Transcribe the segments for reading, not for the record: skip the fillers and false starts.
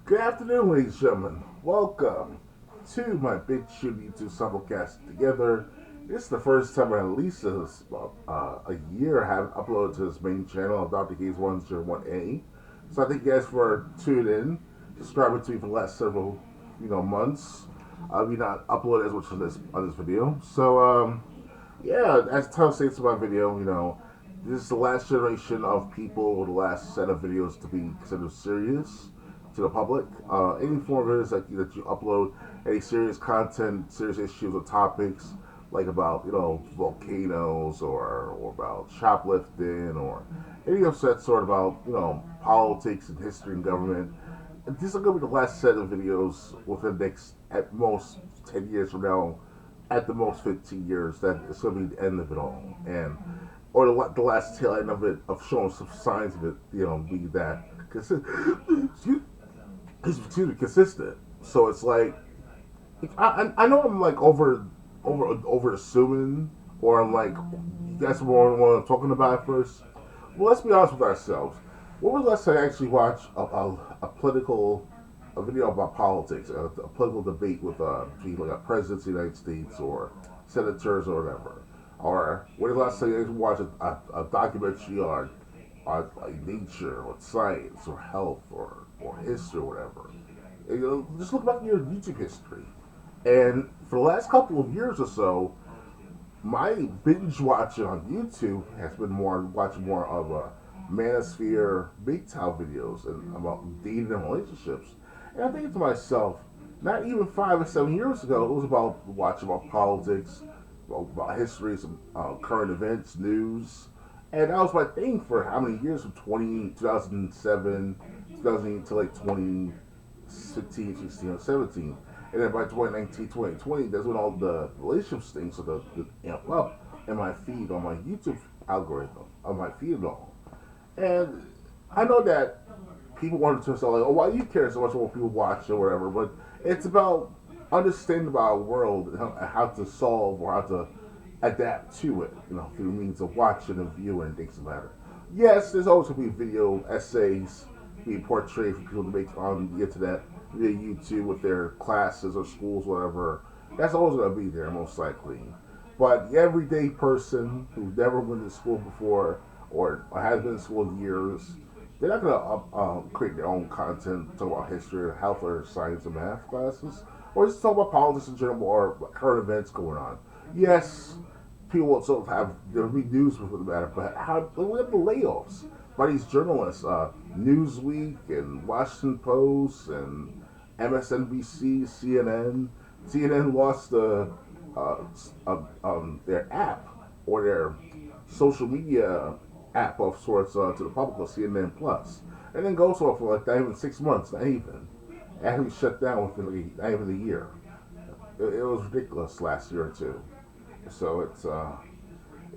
Good afternoon, ladies and gentlemen. Welcome to my Big Shoot YouTube simulcast together. This is the first time in at least a year I haven't uploaded to this main channel of Dr. Gaze 101A. So I thank you guys for tuning in, subscribing to me for the last several months. I've not uploaded as much on this video. Yeah, as the title states in my video, this is the last generation of people, or the last set of videos to be considered serious to the public. Any form of it is that you upload any serious content, serious issues or topics, like about volcanoes or about shoplifting or any of that sort about politics and history and government. And this is going to be the last set of videos within the next at most 10 years from now, at the most 15 years. That it's going to be the end of it all, and or the last tail end of it, of showing some signs of it, be that excuse me, consistent. So it's like I know I'm like over assuming, or I'm like you guys more what I'm talking about at first. Well, let's be honest with ourselves. When was the last time I actually watched a political a video about politics, a political debate with between like a president of the United States or senators or whatever? Or when was the last time you watched a documentary on nature or science or health or history or whatever? Just look back at your YouTube history. And for the last couple of years or so, my binge watching on YouTube has been more watching more of a manosphere big town videos and about dating and relationships. And I think to myself, not even 5 or 7 years ago, it was about watching about politics, about history, some current events, news. And that was my thing for how many years? From 2007, 2008 to like 2015, 16, or 17. And then by 2019, 2020, that's when all the relationships things started to amp up in my feed on my YouTube algorithm, on my feed and all. And I know that people want to say like, oh, why do you care so much about what people watch or whatever? But it's about understanding about our world and how to solve or how to adapt to it, through means of watching and viewing and things like that. Yes, there's always going to be video essays being portrayed for people to make on the internet, via YouTube with their classes or schools, whatever. That's always going to be there, most likely. But the everyday person who never went to school before or has been in school years, they're not going to create their own content, talk about history or health or science or math classes, or just talk about politics in general or current events going on. Yes, people will still have there'll be news for the matter, but how look at the layoffs by these journalists, Newsweek and Washington Post and MSNBC, CNN. CNN lost their app or their social media app of sorts to the public of CNN Plus, and then goes on for like not even 6 months, not even, and we shut down within like, not even a year. It was ridiculous last year or two. So it's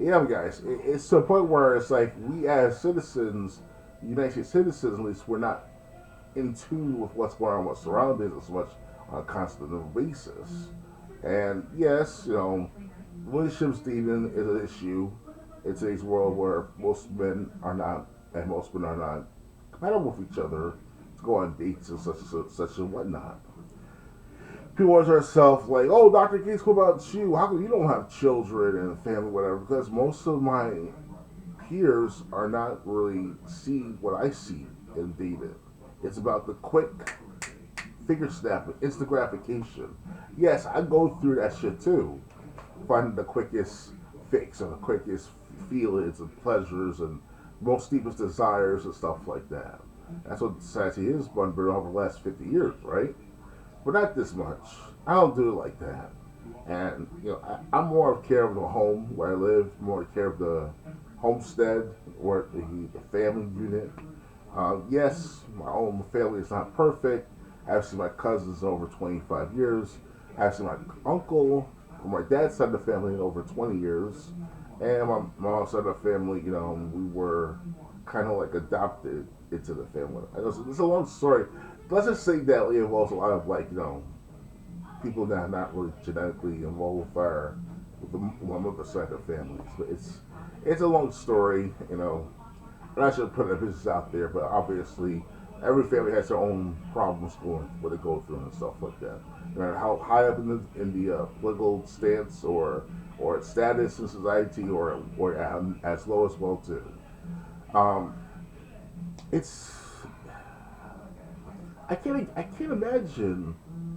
yeah, guys, it's to a point where it's like we as citizens, United States citizens at least, we're not in tune with what's going on with surroundings as much on a constant basis. And yes, relationships dating is an issue in today's world where most men are not, and most women are not compatible with each other to go on dates and such and whatnot. People ask themselves like, "Oh, Dr. Gates, what about you? How come you don't have children and a family, whatever?" Because most of my peers are not really seeing what I see in dating. It's about the quick finger snap, instant gratification. Yes, I go through that shit too, finding the quickest fix and the quickest feelings and pleasures and most deepest desires and stuff like that. That's what society is been over the last 50 years, right? But not this much. I don't do it like that. And I'm more of care of the home where I live, more care of the homestead or the family unit. Yes, my own family is not perfect. I've seen my cousins over 25 years. I've seen my uncle from my dad's side of the family in over 20 years. And my mom's side of the family, we were kind of like adopted into the family. It's a long story. Let's just say that it involves a lot of people that are not really genetically involved with the one mother side of families. But it's a long story, and I should put a business out there, but obviously Every family has their own problems going what they go through and stuff like that. No matter how high up in the political stance or status in society or as low as well too. Um, it's I can't imagine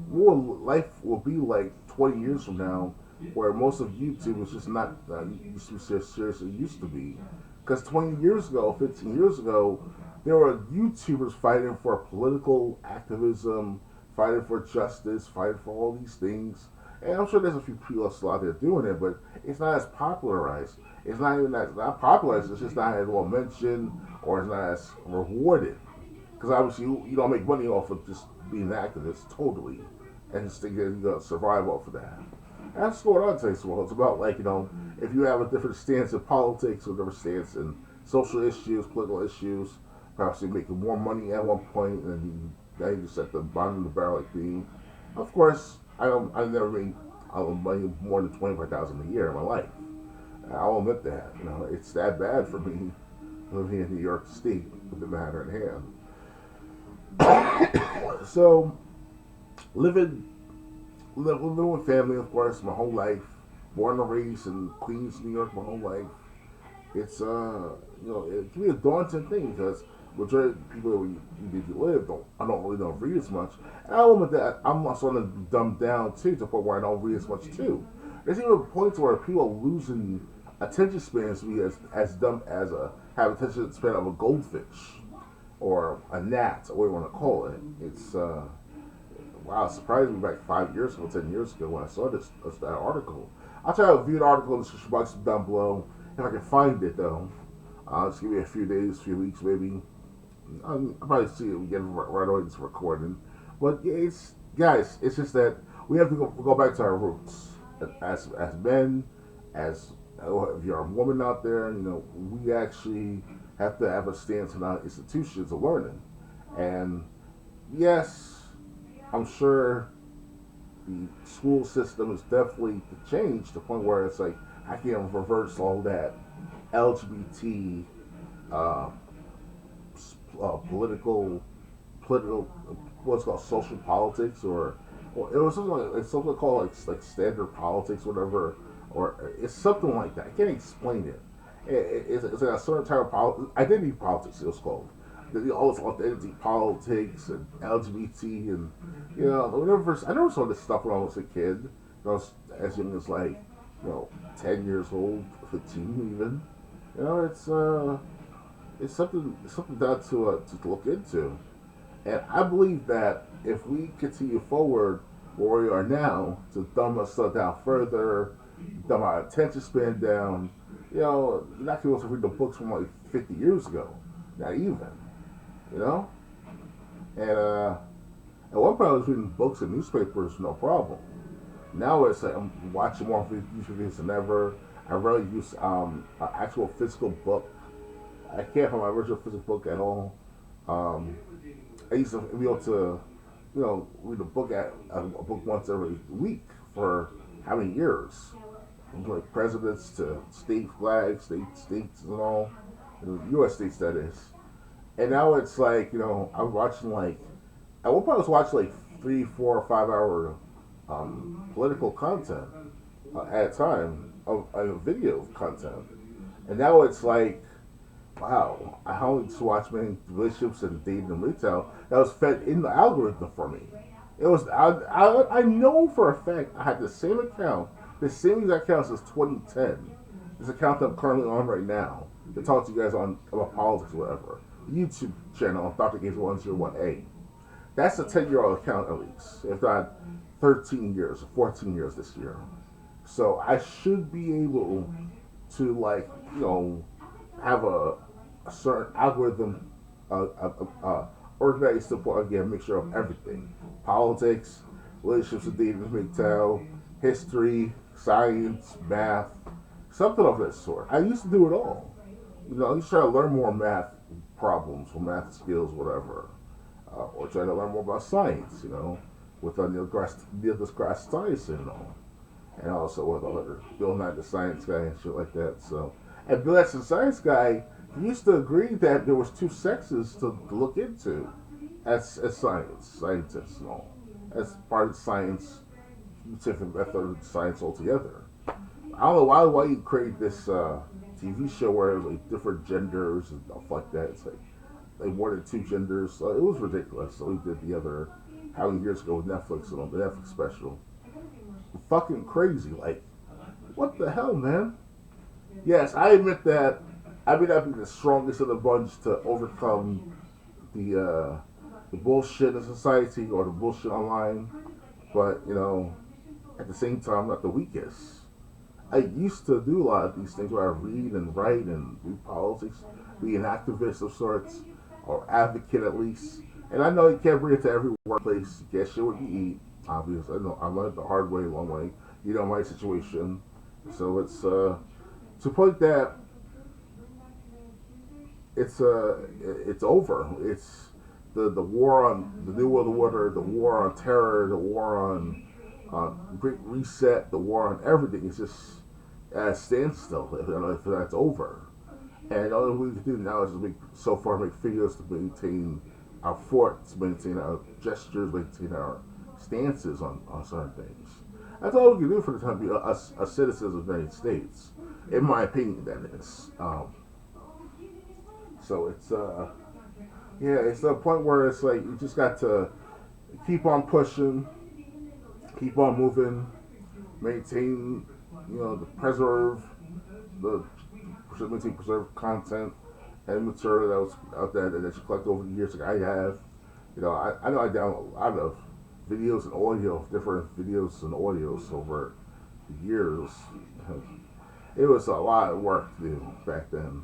what life will be like 20 years from now, where most of YouTube is just not used to be serious it used to be. Because 20 years ago, 15 years ago, there were YouTubers fighting for political activism, fighting for justice, fighting for all these things. And I'm sure there's a few people still out there doing it, but it's not as popularized. It's not even that not popularized. It's just not as well mentioned or it's not as rewarded. Because obviously you don't make money off of just being an activist totally, and just think that you're gonna survive off of that. And that's going on in today's world. It's about like if you have a different stance in politics or a different stance in social issues, political issues, perhaps you're making more money at one point, and now you just at the bottom of the barrel like being. Of course, I never made money more than 25,000 a year in my life. I'll admit that. It's that bad for me living in New York State with the matter in hand. So living living with family, of course, my whole life. Born and raised in Queens, New York, my whole life. It's it can be a daunting thing because majority of the people where you live I don't really don't read as much. And I'll admit that I'm starting to dumb down too to the point where I don't read as much too. There's even points where people are losing attention spans to be as dumb as a have attention span of a goldfish or a gnat, or what you want to call it. It's wow, it surprised me like 5 years ago, 10 years ago when I saw that article. I'll try to view the article in the description box down below if I can find it though. Just give me a few days, few weeks maybe. I'll probably see it again right away this recording. But yeah, it's guys, it's just that we have to go back to our roots as men, as if you're a woman out there, we actually have to have a stance on our institutions of learning. And yes, I'm sure the school system is definitely to change to the point where it's like I can reverse all that LGBT uh, political what's called social politics or it was something like it's something called like standard politics whatever or it's something like that. I can't explain it. It's like a certain type of identity politics. It was called. All this identity politics and LGBT and I never saw this stuff when I was a kid. As young as like 10 years old, 15 even. It's something to look into. And I believe that if we continue forward where we are now, to dumb us down further, dumb our attention span down, you're not going to read the books from like 50 years ago. Not even. You know? And at one point I was reading books and newspapers, no problem. Now it's like I'm watching more YouTube videos than ever. I rarely use an actual physical book. I can't find my original physical book at all. I used to be able to, read a book once every week for how many years? From like presidents to state flags, states and all, U.S. states that is. And now it's like I'm watching like at one point I was watching like 3, 4, or 5 hour political content at a time of video content, and now it's like wow, I only just watch many relationships and dating and retail that was fed in the algorithm for me. It was I know for a fact I had the same account, the same exact account since 2010. This account that I'm currently on right now to talk to you guys on about politics or whatever. YouTube channel, Dr. Games 101A. That's a 10-year-old account at least, if not 13 years or 14 years this year. So I should be able to have a certain algorithm organized to again a mixture of everything: politics, relationships with dating, retail, history, science, math, something of that sort. I used to do it all. I used to try to learn more math problems or math skills, whatever, or try to learn more about science. With Neil deGrasse Tyson and also with other Bill Nye the Science Guy and shit like that. So, and Bill Nye the Science Guy, he used to agree that there was two sexes to look into. as scientists and all, as part of science, scientific method, science altogether. I don't know why you create this TV show where there's like different genders and stuff like that. It's like more than two genders. So it was ridiculous. So we did the other how many years ago with Netflix and on the Netflix special. Fucking crazy. Like, what the hell, man? Yes, I admit that I may not be the strongest of the bunch to overcome the bullshit in society or the bullshit online, but at the same time, I'm not the weakest. I used to do a lot of these things where I read and write and do politics, be an activist of sorts, or advocate at least. And I know you can't bring it to every workplace. You can't shit what you eat, obviously. I know I learned the hard way, long way. My situation. So it's to the point that it's over. It's the war on the New World Order, the war on terror, the war on Great Reset, the war on everything is just at a standstill. If that's over, and all we can do now is just make videos to maintain our forts, maintain our gestures, maintain our stances on certain things. That's all we can do for the time being, us citizens of the United States, in my opinion. That is. So it's yeah, it's the point where it's like you just got to keep on pushing, keep on moving, maintain, the the preserve content and material that was out there that you collect over the years, like I have. I know I download a lot of videos and audio, different videos and audios over the years. It was a lot of work to do back then.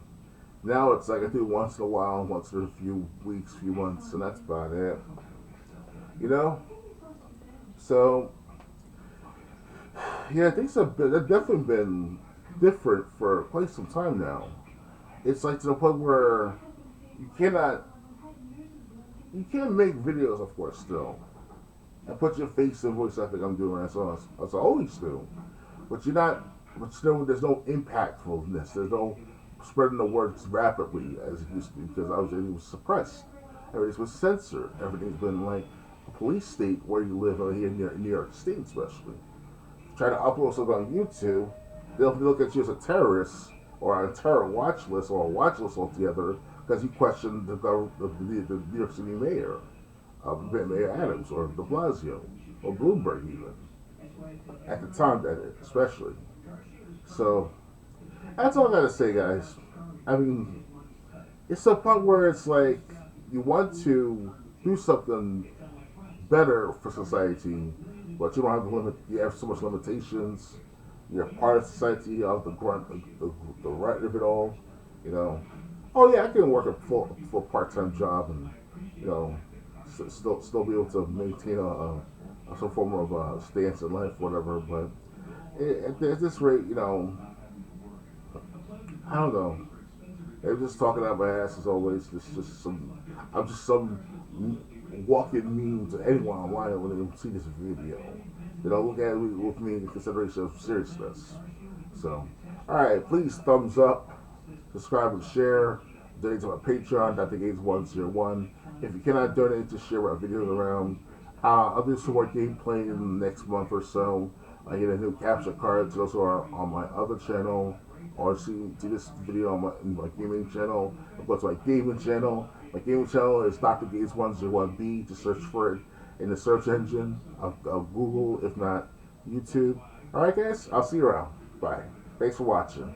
Now it's like I do once in a while, once in a few weeks, few months, and that's about it. You know? So, yeah, they've definitely been different for quite some time now. It's like to the point where you cannot, you can make videos, of course, still, and put your face and voice like I'm doing right now, as I always do. But you're not, but still, there's no impactfulness. There's no spreading the words rapidly as it used to be because everything was suppressed. Everything was censored. Everything's been like a police state where you live here in New York State, especially. Try to upload something on YouTube, they'll look at you as a terrorist or a terror watch list or a watch list altogether because you question the New York City mayor, Mayor Adams or De Blasio or Bloomberg even. At the time, that is, especially. So, that's all I gotta say, guys. I mean, it's a point where it's like you want to do something better for society, but you don't have the limit. You have so much limitations. You're part of society. You have the grunt, the right of it all. You know. Oh yeah, I can work a full part time job and still be able to maintain some form of stance in life, whatever. But at this rate, I don't know. They're just talking out my ass as always. I'm just some walking meme to anyone online when they see this video. Look at it with me in consideration of seriousness. So, alright, please thumbs up, subscribe and share, donate to my Patreon, DrGates101. If you cannot donate, just share my videos around. I'll do some more gameplay in the next month or so. I get a new capture card, those are on my other channel. Or see this video on my gaming channel. Of course, my gaming channel. My gaming channel is Dr. Gates 101B. Just search for it in the search engine of Google, if not YouTube. Alright, guys, I'll see you around. Bye. Thanks for watching.